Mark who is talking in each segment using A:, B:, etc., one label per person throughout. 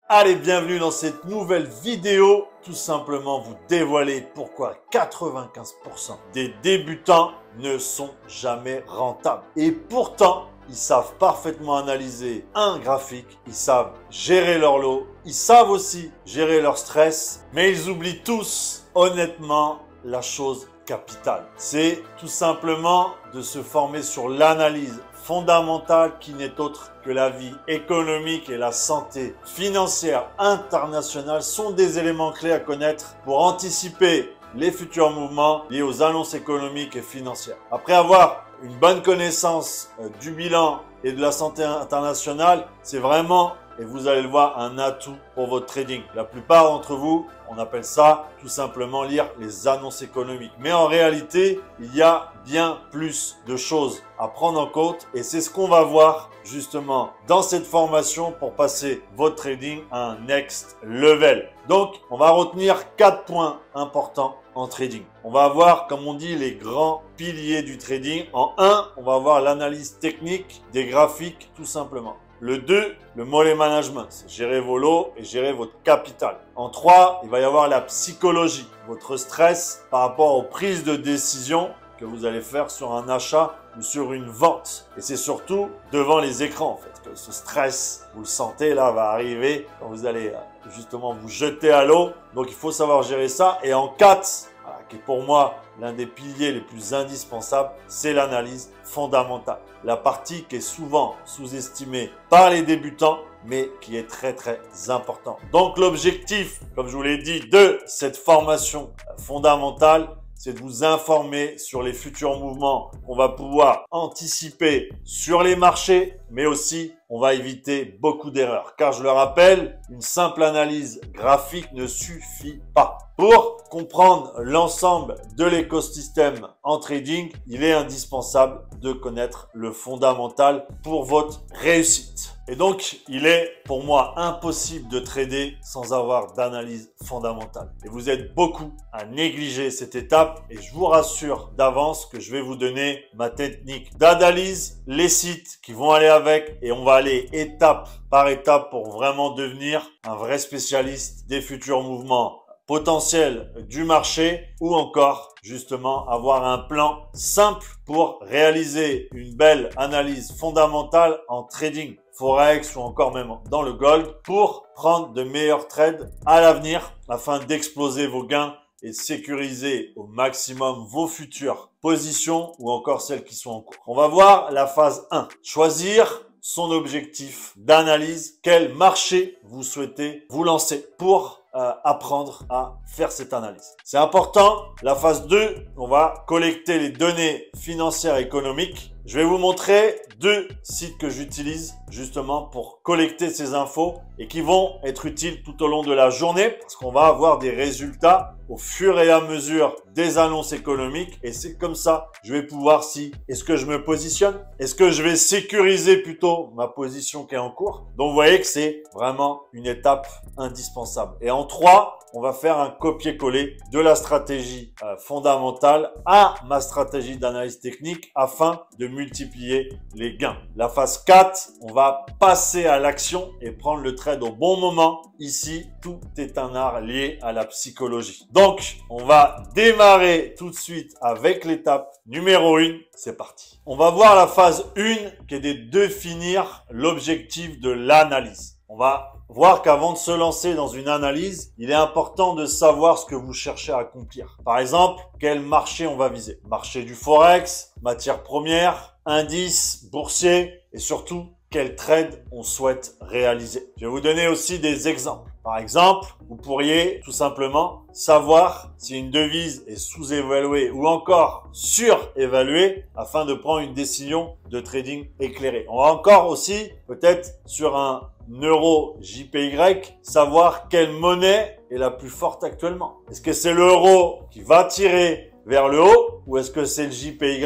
A: Allez, bienvenue dans cette nouvelle vidéo. Tout simplement vous dévoiler pourquoi 95% des débutants ne sont jamais rentables. Et pourtant, ils savent parfaitement analyser un graphique, ils savent gérer leur lot, ils savent aussi gérer leur stress, mais ils oublient tous, honnêtement, la chose capitale. C'est tout simplement de se former sur l'analyse fondamentale qui n'est autre que la vie économique et la santé financière internationale sont des éléments clés à connaître pour anticiper les futurs mouvements liés aux annonces économiques et financières. Après avoir une bonne connaissance du bilan et de la santé internationale, c'est vraiment, et vous allez le voir, un atout pour votre trading. La plupart d'entre vous, on appelle ça tout simplement lire les annonces économiques. Mais en réalité, il y a bien plus de choses à prendre en compte et c'est ce qu'on va voir justement dans cette formation pour passer votre trading à un next level. Donc, on va retenir 4 points importants en trading. On va avoir, comme on dit, les grands piliers du trading. En 1, on va avoir l'analyse technique des graphiques tout simplement. Le 2, le money management, c'est gérer vos lots et gérer votre capital. En 3, il va y avoir la psychologie, votre stress par rapport aux prises de décision que vous allez faire sur un achat ou sur une vente. Et c'est surtout devant les écrans en fait que ce stress, vous le sentez là, va arriver quand vous allez justement vous jeter à l'eau. Donc il faut savoir gérer ça. Et en 4, qui est pour moi l'un des piliers les plus indispensables, c'est l'analyse fondamentale. La partie qui est souvent sous-estimée par les débutants, mais qui est très importante. Donc l'objectif, comme je vous l'ai dit, de cette formation fondamentale, c'est de vous informer sur les futurs mouvements qu'on va pouvoir anticiper sur les marchés, mais aussi on va éviter beaucoup d'erreurs. Car je le rappelle, une simple analyse graphique ne suffit pas. Pour comprendre l'ensemble de l'écosystème en trading, il est indispensable de connaître le fondamental pour votre réussite. Et donc, il est pour moi impossible de trader sans avoir d'analyse fondamentale. Et vous êtes beaucoup à négliger cette étape et je vous rassure d'avance que je vais vous donner ma technique d'analyse, les sites qui vont aller avec et on va aller étape par étape pour vraiment devenir un vrai spécialiste des futurs mouvements potentiels du marché ou encore justement avoir un plan simple pour réaliser une belle analyse fondamentale en trading Forex ou encore même dans le gold pour prendre de meilleurs trades à l'avenir afin d'exploser vos gains et sécuriser au maximum vos futures positions ou encore celles qui sont en cours. On va voir la phase 1. Choisir son objectif d'analyse, quel marché vous souhaitez vous lancer pour apprendre à faire cette analyse. C'est important. La phase 2, on va collecter les données financières et économiques. Je vais vous montrer 2 sites que j'utilise justement pour collecter ces infos et qui vont être utiles tout au long de la journée parce qu'on va avoir des résultats au fur et à mesure des annonces économiques et c'est comme ça je vais pouvoir est-ce que je me positionne, est-ce que je vais sécuriser plutôt ma position qui est en cours. Donc vous voyez que c'est vraiment une étape indispensable. Et en 3, on va faire un copier-coller de la stratégie fondamentale à ma stratégie d'analyse technique afin de multiplier les gains. La phase 4, on va passer à l'action et prendre le trade au bon moment. Ici, tout est un art lié à la psychologie. Donc, on va démarrer tout de suite avec l'étape numéro 1. C'est parti. On va voir la phase 1 qui est de définir l'objectif de l'analyse. On va voir qu'avant de se lancer dans une analyse, il est important de savoir ce que vous cherchez à accomplir. Par exemple, quel marché on va viser? Marché du Forex, matières premières, indices, boursiers et surtout, quel trade on souhaite réaliser. Je vais vous donner aussi des exemples. Par exemple, vous pourriez tout simplement savoir si une devise est sous-évaluée ou encore surévaluée afin de prendre une décision de trading éclairée. On va encore aussi, peut-être sur un euro JPY, savoir quelle monnaie est la plus forte actuellement. Est-ce que c'est l'euro qui va tirer vers le haut ou est-ce que c'est le JPY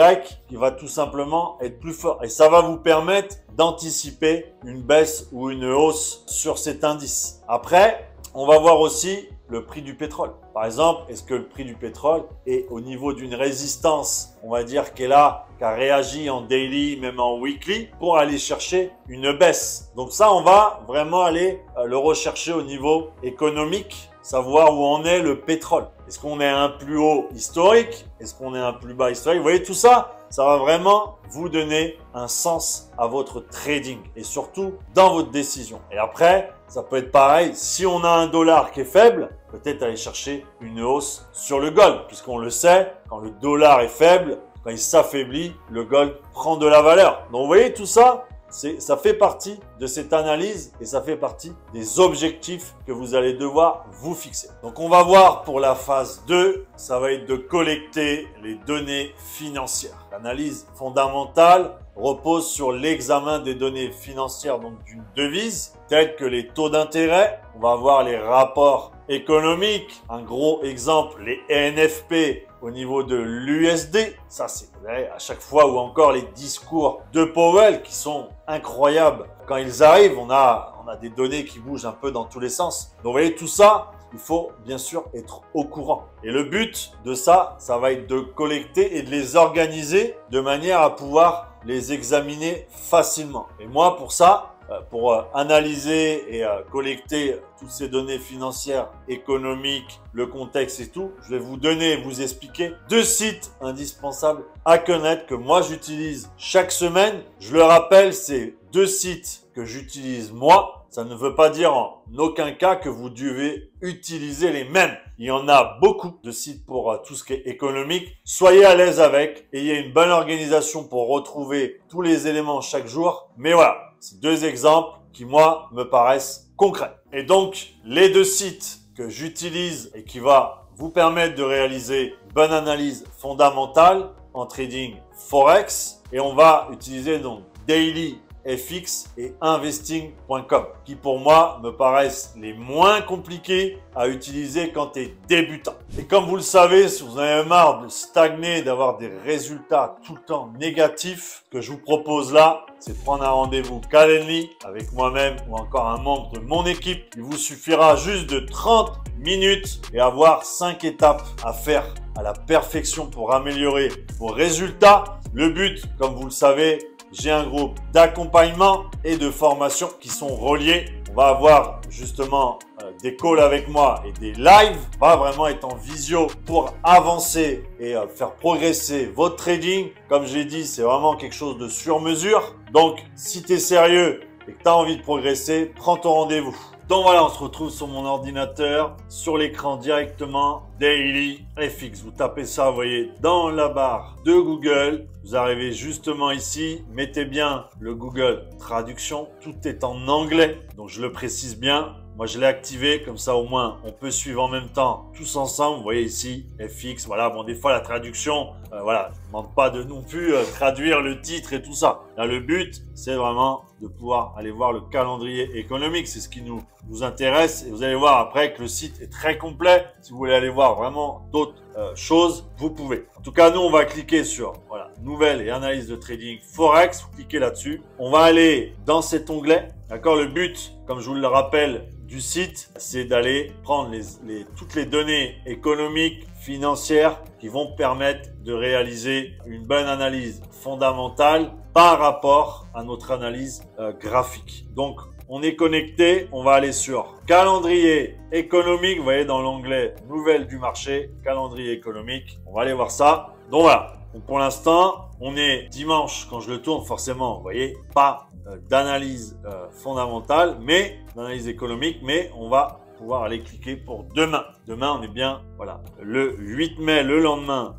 A: qui va tout simplement être plus fort? Et ça va vous permettre d'anticiper une baisse ou une hausse sur cet indice. Après, on va voir aussi le prix du pétrole. Par exemple, est-ce que le prix du pétrole est au niveau d'une résistance, on va dire, qui est là, qui a réagi en daily, même en weekly, pour aller chercher une baisse. Donc ça, on va vraiment aller le rechercher au niveau économique, savoir où en est le pétrole. Est-ce qu'on est à un plus haut historique? Est-ce qu'on est à un plus bas historique? Vous voyez, tout ça, ça va vraiment vous donner un sens à votre trading et surtout dans votre décision. Et après, ça peut être pareil. Si on a un dollar qui est faible, peut-être aller chercher une hausse sur le gold, puisqu'on le sait, quand le dollar est faible, quand il s'affaiblit, le gold prend de la valeur. Donc, vous voyez, tout ça, ça fait partie de cette analyse et ça fait partie des objectifs que vous allez devoir vous fixer. Donc, on va voir pour la phase 2, ça va être de collecter les données financières. L'analyse fondamentale repose sur l'examen des données financières donc d'une devise, telles que les taux d'intérêt. On va voir les rapports économiques. Un gros exemple, les NFP au niveau de l'USD. Ça, c'est vrai à chaque fois, ou encore les discours de Powell qui sont incroyables. Quand ils arrivent, on a des données qui bougent un peu dans tous les sens. Donc, vous voyez, tout ça, il faut bien sûr être au courant. Et le but de ça, ça va être de collecter et de les organiser de manière à pouvoir les examiner facilement. Et moi, pour ça, pour analyser et collecter toutes ces données financières, économiques, le contexte et tout, je vais vous expliquer 2 sites indispensables à connaître que moi j'utilise chaque semaine. Je le rappelle, c'est 2 sites que j'utilise moi. Ça ne veut pas dire en aucun cas que vous devez utiliser les mêmes. Il y en a beaucoup de sites pour tout ce qui est économique. Soyez à l'aise avec, ayez une bonne organisation pour retrouver tous les éléments chaque jour. Mais voilà, c'est 2 exemples qui, moi, me paraissent concrets. Et donc, les 2 sites que j'utilise et qui va vous permettre de réaliser une bonne analyse fondamentale en trading Forex. Et on va utiliser donc Daily FX et investing.com qui pour moi me paraissent les moins compliqués à utiliser quand tu es débutant. Et comme vous le savez, si vous en avez marre de stagner, d'avoir des résultats tout le temps négatifs, ce que je vous propose là, c'est de prendre un rendez-vous Calendly avec moi-même ou encore un membre de mon équipe. Il vous suffira juste de 30 minutes et avoir 5 étapes à faire à la perfection pour améliorer vos résultats. Le but, comme vous le savez, j'ai un groupe d'accompagnement et de formation qui sont reliés. On va avoir justement des calls avec moi et des lives. On va vraiment être en visio pour avancer et faire progresser votre trading. Comme j'ai dit, c'est vraiment quelque chose de sur mesure. Donc, si tu es sérieux et que tu as envie de progresser, prends ton rendez-vous. Donc voilà, on se retrouve sur mon ordinateur, sur l'écran directement, Daily FX. Vous tapez ça, vous voyez, dans la barre de Google. Vous arrivez justement ici, mettez bien le Google Traduction. Tout est en anglais, donc je le précise bien. Moi, je l'ai activé, comme ça au moins, on peut suivre en même temps tous ensemble. Vous voyez ici, FX, voilà. Bon, des fois, la traduction, voilà, je ne demande pas de non plus traduire le titre et tout ça. Là, le but, c'est vraiment de pouvoir aller voir le calendrier économique. C'est ce qui nous intéresse. Et vous allez voir après que le site est très complet. Si vous voulez aller voir vraiment d'autres choses, vous pouvez. En tout cas, nous, on va cliquer sur, voilà, nouvelle et analyse de trading Forex. Vous cliquez là-dessus. On va aller dans cet onglet. D'accord? Le but, comme je vous le rappelle, du site, c'est d'aller prendre toutes les données économiques, financières qui vont permettre de réaliser une bonne analyse fondamentale par rapport à notre analyse graphique. Donc, on est connecté, on va aller sur calendrier économique, vous voyez dans l'onglet nouvelles du marché, calendrier économique, on va aller voir ça. Donc voilà, donc pour l'instant, on est dimanche quand je le tourne, forcément, vous voyez, pas d'analyse fondamentale, mais d'analyse économique, mais on va pouvoir aller cliquer pour demain. Demain, on est bien, voilà, le 8 mai, le lendemain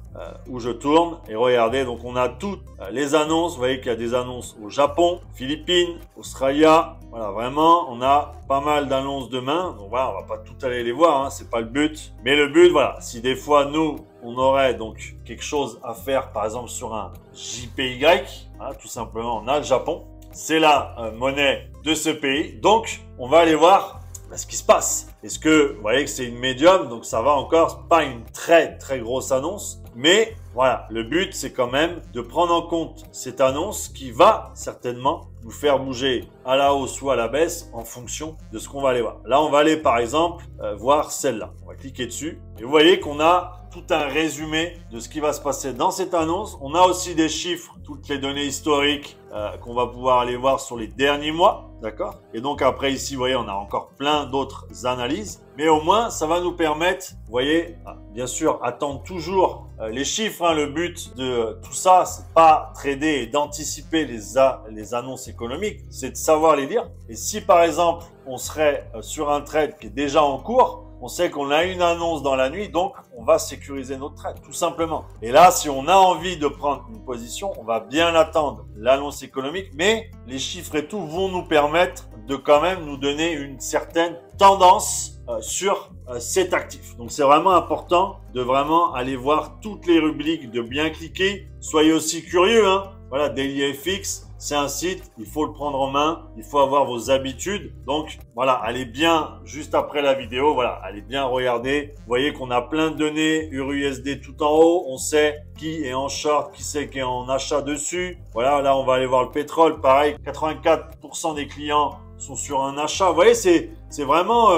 A: où je tourne. Et regardez, donc on a toutes les annonces. Vous voyez qu'il y a des annonces au Japon, Philippines, Australie. Voilà, vraiment, on a pas mal d'annonces demain. Donc voilà, on va pas tout aller les voir, hein, c'est pas le but. Mais le but, voilà, si des fois nous, on aurait donc quelque chose à faire, par exemple sur un JPY, hein, tout simplement, on a le Japon. C'est la monnaie de ce pays. Donc, on va aller voir ce qui se passe. Est-ce que vous voyez que c'est une médium, donc ça va encore, c'est pas une très très grosse annonce, mais voilà, le but c'est quand même de prendre en compte cette annonce qui va certainement nous faire bouger à la hausse ou à la baisse en fonction de ce qu'on va aller voir. Là, on va aller par exemple voir celle-là. On va cliquer dessus et vous voyez qu'on a tout un résumé de ce qui va se passer dans cette annonce. On a aussi des chiffres, toutes les données historiques qu'on va pouvoir aller voir sur les derniers mois. D'accord? Et donc après ici, vous voyez, on a encore plein d'autres analyses. Mais au moins, ça va nous permettre, vous voyez, bien sûr, attendre toujours les chiffres. Hein. Le but de tout ça, c'est pas trader et d'anticiper les annonces économiques, c'est de savoir les lire. Et si par exemple, on serait sur un trade qui est déjà en cours, on sait qu'on a une annonce dans la nuit, donc on va sécuriser notre trade, tout simplement. Et là, si on a envie de prendre une position, on va bien attendre l'annonce économique, mais les chiffres et tout vont nous permettre de quand même nous donner une certaine tendance sur cet actif. Donc c'est vraiment important de vraiment aller voir toutes les rubriques, de bien cliquer. Soyez aussi curieux, hein. Voilà, DailyFX, c'est un site, il faut le prendre en main, il faut avoir vos habitudes. Donc voilà, allez bien, juste après la vidéo, voilà, allez bien regarder. Vous voyez qu'on a plein de données, EURUSD tout en haut, on sait qui est en short, qui c'est qui est en achat dessus. Voilà, là on va aller voir le pétrole, pareil, 84% des clients sont sur un achat. Vous voyez, c'est vraiment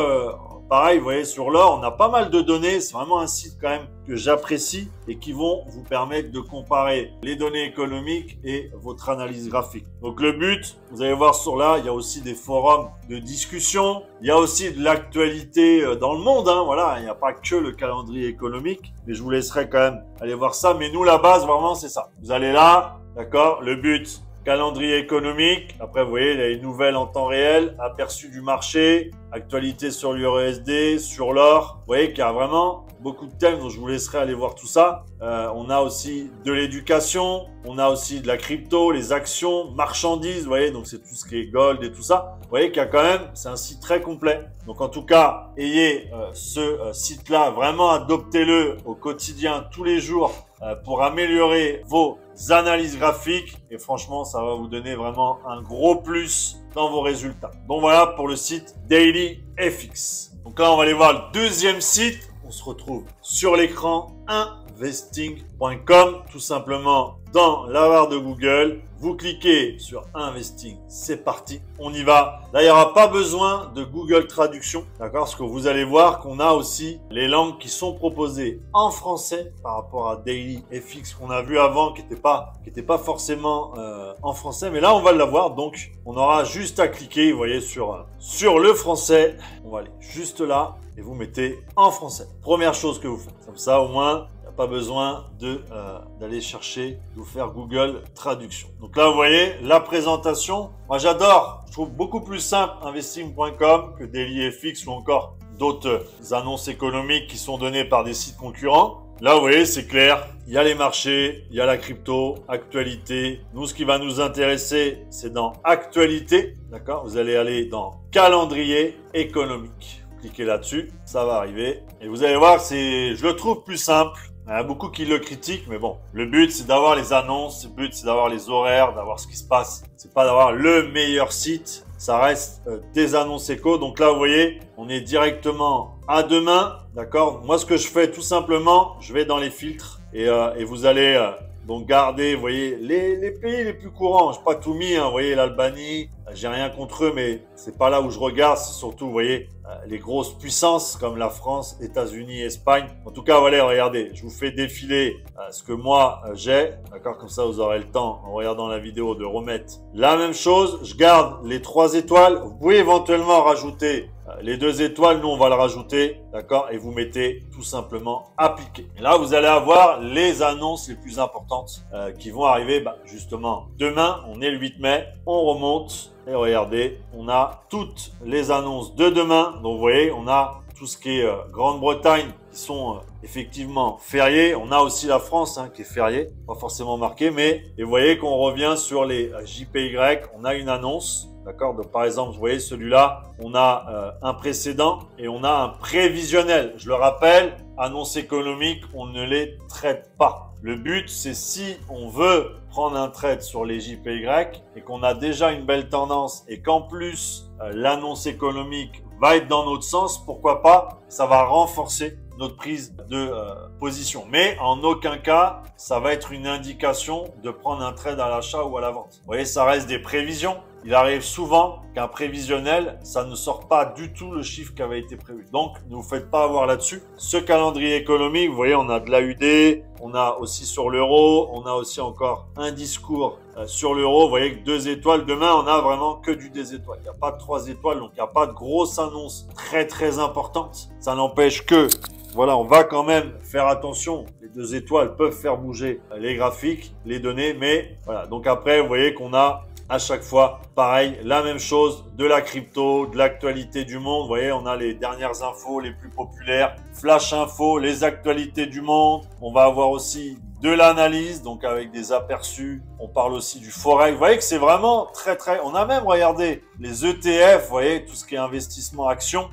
A: pareil, vous voyez, sur l'or, on a pas mal de données. C'est vraiment un site quand même que j'apprécie et qui vont vous permettre de comparer les données économiques et votre analyse graphique. Donc le but, vous allez voir sur là, il y a aussi des forums de discussion. Il y a aussi de l'actualité dans le monde. Hein, voilà, il n'y a pas que le calendrier économique. Mais je vous laisserai quand même aller voir ça. Mais nous, la base, vraiment, c'est ça. Vous allez là, d'accord, le but, calendrier économique. Après, vous voyez, il y a les nouvelles en temps réel, aperçu du marché, actualité sur l'URSD, sur l'or. Vous voyez qu'il y a vraiment beaucoup de thèmes, donc je vous laisserai aller voir tout ça. On a aussi de l'éducation, on a aussi de la crypto, les actions, marchandises, vous voyez, donc c'est tout ce qui est gold et tout ça. Vous voyez qu'il y a quand même, c'est un site très complet. Donc en tout cas, ayez ce site-là, vraiment adoptez-le au quotidien, tous les jours, pour améliorer vos analyses graphiques. Et franchement, ça va vous donner vraiment un gros plus dans vos résultats. Donc voilà pour le site DailyFX. Donc là, on va aller voir le deuxième site. On se retrouve sur l'écran, investing.com, tout simplement dans la barre de Google. Vous cliquez sur Investing, c'est parti, on y va. Là, il n'y aura pas besoin de Google Traduction, d'accord? Parce que vous allez voir qu'on a aussi les langues qui sont proposées en français par rapport à DailyFX qu'on a vu avant, qui n'était pas forcément en français. Mais là, on va l'avoir, donc on aura juste à cliquer, vous voyez, sur le français. On va aller juste là et vous mettez en français. Première chose que vous faites, comme ça au moins, pas besoin d'aller chercher, de vous faire Google Traduction. Donc là, vous voyez la présentation. Moi, j'adore. Je trouve beaucoup plus simple investing.com que DailyFX ou encore d'autres annonces économiques qui sont données par des sites concurrents. Là, vous voyez, c'est clair. Il y a les marchés, il y a la crypto, actualité. Nous, ce qui va nous intéresser, c'est dans actualité. D'accord? Vous allez aller dans calendrier économique. Cliquez là-dessus, ça va arriver. Et vous allez voir, je le trouve plus simple. Il y en a beaucoup qui le critiquent, mais bon, le but c'est d'avoir les annonces, le but c'est d'avoir les horaires, d'avoir ce qui se passe. C'est pas d'avoir le meilleur site, ça reste des annonces éco. Donc là, vous voyez, on est directement à demain, d'accord? Moi, ce que je fais tout simplement, je vais dans les filtres et vous allez donc garder, vous voyez, les pays les plus courants. Je n'ai pas tout mis, hein, vous voyez, l'Albanie, j'ai rien contre eux, mais c'est pas là où je regarde. C'est surtout, vous voyez, les grosses puissances comme la France, États-Unis, Espagne. En tout cas, voilà, regardez, je vous fais défiler ce que moi j'ai, d'accord? Comme ça, vous aurez le temps, en regardant la vidéo, de remettre la même chose. Je garde les 3 étoiles. Vous pouvez éventuellement rajouter les 2 étoiles, nous on va le rajouter, d'accord? Et vous mettez tout simplement appliquer. Et là, vous allez avoir les annonces les plus importantes qui vont arriver justement demain. On est le 8 mai, on remonte et regardez, on a toutes les annonces de demain. Donc vous voyez, on a tout ce qui est Grande-Bretagne qui sont effectivement fériés. On a aussi la France qui est fériée, pas forcément marqué, mais et vous voyez qu'on revient sur les JPY. On a une annonce. D'accord? Donc, par exemple, vous voyez celui-là, on a un précédent et on a un prévisionnel. Je le rappelle, annonces économiques, on ne les traite pas. Le but, c'est si on veut prendre un trade sur les JPY et qu'on a déjà une belle tendance et qu'en plus, l'annonce économique va être dans notre sens, pourquoi pas, ça va renforcer notre prise de position. Mais en aucun cas, ça va être une indication de prendre un trade à l'achat ou à la vente. Vous voyez, ça reste des prévisions. Il arrive souvent qu'un prévisionnel, ça ne sort pas du tout le chiffre qui avait été prévu. Donc, ne vous faites pas avoir là-dessus. Ce calendrier économique, vous voyez, on a de l'AUD, on a aussi sur l'euro, on a aussi encore un discours sur l'euro. Vous voyez que 2 étoiles. Demain, on a vraiment que du des étoiles. Il n'y a pas de 3 étoiles, donc il n'y a pas de grosse annonce très importante. Ça n'empêche que, voilà, on va quand même faire attention. Les 2 étoiles peuvent faire bouger les graphiques, les données, mais voilà. Donc après, vous voyez qu'on a à chaque fois, pareil, la même chose, de la crypto, de l'actualité du monde. Vous voyez, on a les dernières infos les plus populaires, flash info, les actualités du monde. On va avoir aussi de l'analyse, donc avec des aperçus. On parle aussi du forex. Vous voyez que c'est vraiment très. On a même regardé les ETF, vous voyez, tout ce qui est investissement action.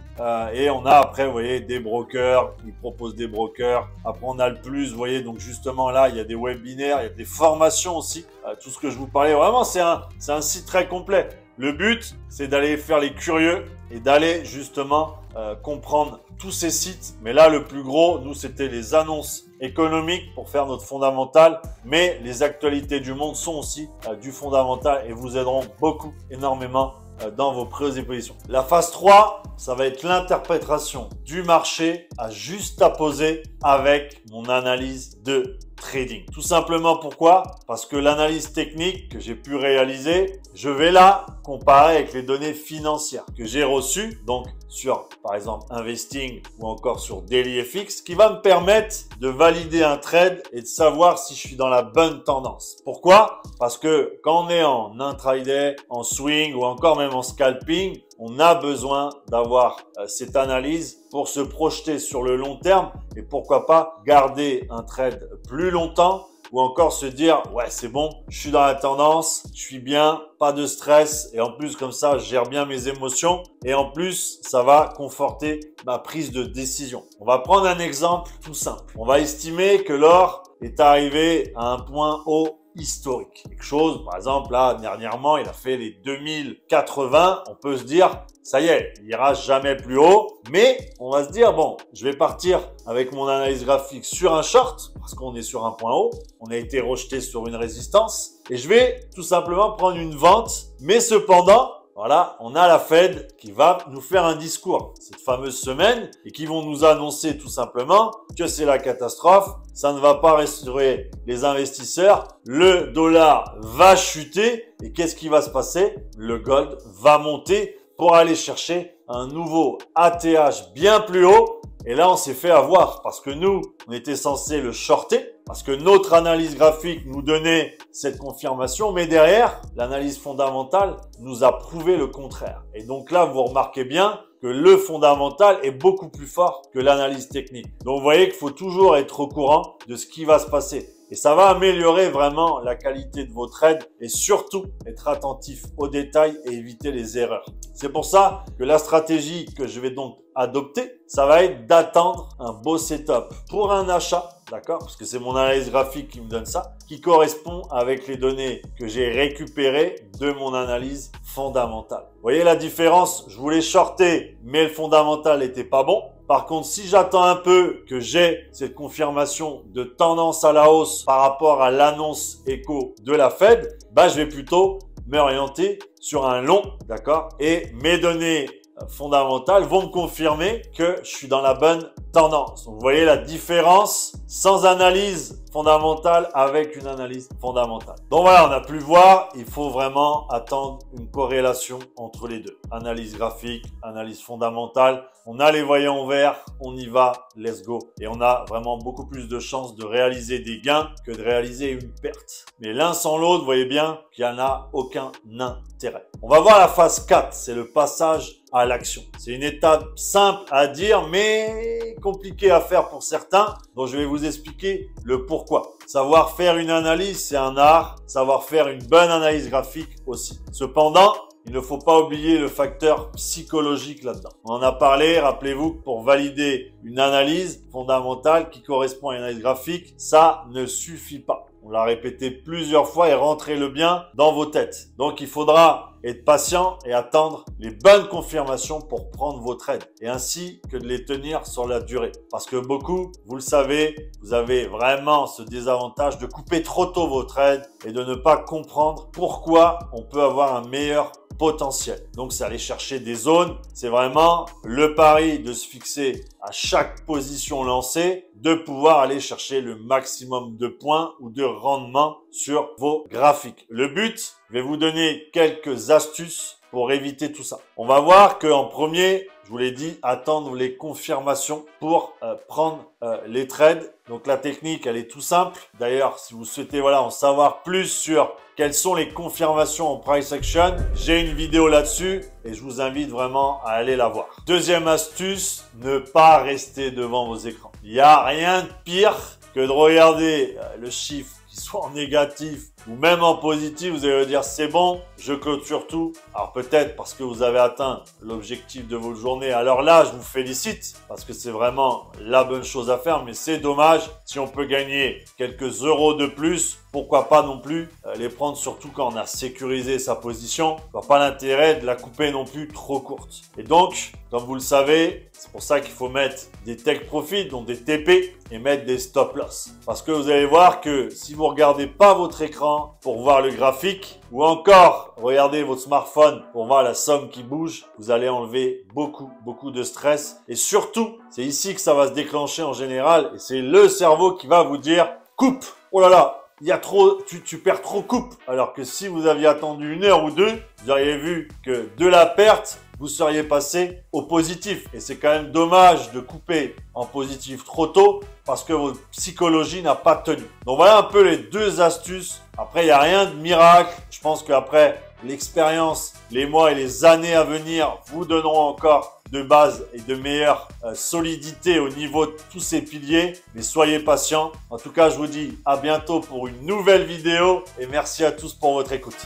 A: Et on a après, vous voyez, des brokers. Ils proposent des brokers. Après, on a le plus, vous voyez, donc justement là, il y a des webinaires, il y a des formations aussi. Tout ce que je vous parlais, vraiment, c'est un site très complet. Le but, c'est d'aller faire les curieux et d'aller justement comprendre tous ces sites. Mais là, le plus gros, nous, c'était les annonces économiques pour faire notre fondamental. Mais les actualités du monde sont aussi du fondamental et vous aideront beaucoup, énormément dans vos prises et positions. La phase 3, ça va être l'interprétation du marché à juste à poser avec mon analyse de trading. Tout simplement pourquoi? Parce que l'analyse technique que j'ai pu réaliser, je vais la comparer avec les données financières que j'ai reçues, donc sur par exemple Investing ou encore sur DailyFX, qui va me permettre de valider un trade et de savoir si je suis dans la bonne tendance. Pourquoi? Parce que quand on est en intraday, en swing ou encore même en scalping, on a besoin d'avoir cette analyse pour se projeter sur le long terme et pourquoi pas garder un trade plus longtemps ou encore se dire ouais c'est bon, je suis dans la tendance, je suis bien, pas de stress et en plus comme ça je gère bien mes émotions et en plus ça va conforter ma prise de décision. On va prendre un exemple tout simple. On va estimer que l'or est arrivé à un point haut historique. Quelque chose, par exemple, là, dernièrement, il a fait les 2080. On peut se dire, ça y est, il ira jamais plus haut. Mais on va se dire, bon, je vais partir avec mon analyse graphique sur un short parce qu'on est sur un point haut. On a été rejeté sur une résistance et je vais tout simplement prendre une vente. Mais cependant, voilà, on a la Fed qui va nous faire un discours cette fameuse semaine et qui vont nous annoncer tout simplement que c'est la catastrophe, ça ne va pas restaurer les investisseurs, le dollar va chuter et qu'est-ce qui va se passer? Le gold va monter pour aller chercher un nouveau ATH bien plus haut. Et là, on s'est fait avoir parce que nous, on était censé le shorter parce que notre analyse graphique nous donnait cette confirmation. Mais derrière, l'analyse fondamentale nous a prouvé le contraire. Et donc là, vous remarquez bien que le fondamental est beaucoup plus fort que l'analyse technique. Donc, vous voyez qu'il faut toujours être au courant de ce qui va se passer. Et ça va améliorer vraiment la qualité de vos trades et surtout être attentif aux détails et éviter les erreurs. C'est pour ça que la stratégie que je vais donc adopter, ça va être d'attendre un beau setup pour un achat, d'accord? Parce que c'est mon analyse graphique qui me donne ça, qui correspond avec les données que j'ai récupérées de mon analyse fondamentale. Vous voyez la différence? Je voulais shorter, mais le fondamental n'était pas bon. Par contre, si j'attends un peu que j'ai cette confirmation de tendance à la hausse par rapport à l'annonce écho de la Fed, bah, je vais plutôt m'orienter sur un long, d'accord? Et mes données fondamentales vont me confirmer que je suis dans la bonne tendance. Donc, vous voyez la différence sans analyse fondamentale avec une analyse fondamentale. Donc voilà, on a pu le voir, il faut vraiment attendre une corrélation entre les deux. Analyse graphique, analyse fondamentale. On a les voyants verts, on y va, let's go. Et on a vraiment beaucoup plus de chances de réaliser des gains que de réaliser une perte. Mais l'un sans l'autre, vous voyez bien qu'il n'y en a aucun intérêt. On va voir la phase 4, c'est le passage à l'action. C'est une étape simple à dire, mais compliquée à faire pour certains. Donc je vais vous expliquer le pourquoi. Savoir faire une analyse, c'est un art. Savoir faire une bonne analyse graphique aussi. Cependant, il ne faut pas oublier le facteur psychologique là-dedans. On en a parlé, rappelez-vous que pour valider une analyse fondamentale qui correspond à une analyse graphique, ça ne suffit pas. On l'a répété plusieurs fois et rentrez-le bien dans vos têtes. Donc, il faudra être patient et attendre les bonnes confirmations pour prendre vos trades et ainsi que de les tenir sur la durée. Parce que beaucoup, vous le savez, vous avez vraiment ce désavantage de couper trop tôt vos trades et de ne pas comprendre pourquoi on peut avoir un meilleur potentiel. Donc, c'est aller chercher des zones. C'est vraiment le pari de se fixer à chaque position lancée, de pouvoir aller chercher le maximum de points ou de rendement sur vos graphiques. Le but, je vais vous donner quelques astuces pour éviter tout ça. On va voir qu'en premier, je vous l'ai dit, attendre les confirmations pour prendre les trades. Donc la technique, elle est tout simple. D'ailleurs, si vous souhaitez en savoir plus sur quelles sont les confirmations en price action, j'ai une vidéo là-dessus et je vous invite vraiment à aller la voir. Deuxième astuce, ne pas rester devant vos écrans. Il n'y a rien de pire que de regarder le chiffre qui soit en négatif ou même en positif, vous allez dire c'est bon, je clôture tout. Alors peut-être parce que vous avez atteint l'objectif de votre journée. Alors là, je vous félicite parce que c'est vraiment la bonne chose à faire. Mais c'est dommage si on peut gagner quelques euros de plus. Pourquoi pas non plus les prendre, surtout quand on a sécurisé sa position. Il n'y a pas l'intérêt de la couper non plus trop courte. Et donc, comme vous le savez, c'est pour ça qu'il faut mettre des take profit, donc des TP, et mettre des stop loss. Parce que vous allez voir que si vous regardez pas votre écran pour voir le graphique, ou encore regardez votre smartphone pour voir la somme qui bouge, vous allez enlever beaucoup de stress. Et surtout, c'est ici que ça va se déclencher en général, et c'est le cerveau qui va vous dire coupe. Oh là là, il y a trop, tu perds trop, coupe. Alors que si vous aviez attendu 1 heure ou 2, vous auriez vu que de la perte, vous seriez passé au positif. Et c'est quand même dommage de couper en positif trop tôt parce que votre psychologie n'a pas tenu. Donc voilà un peu les deux astuces. Après, il n'y a rien de miracle. Je pense qu'après l'expérience, les mois et les années à venir vous donneront encore de base et de meilleure solidité au niveau de tous ces piliers. Mais soyez patients. En tout cas, je vous dis à bientôt pour une nouvelle vidéo et merci à tous pour votre écoute.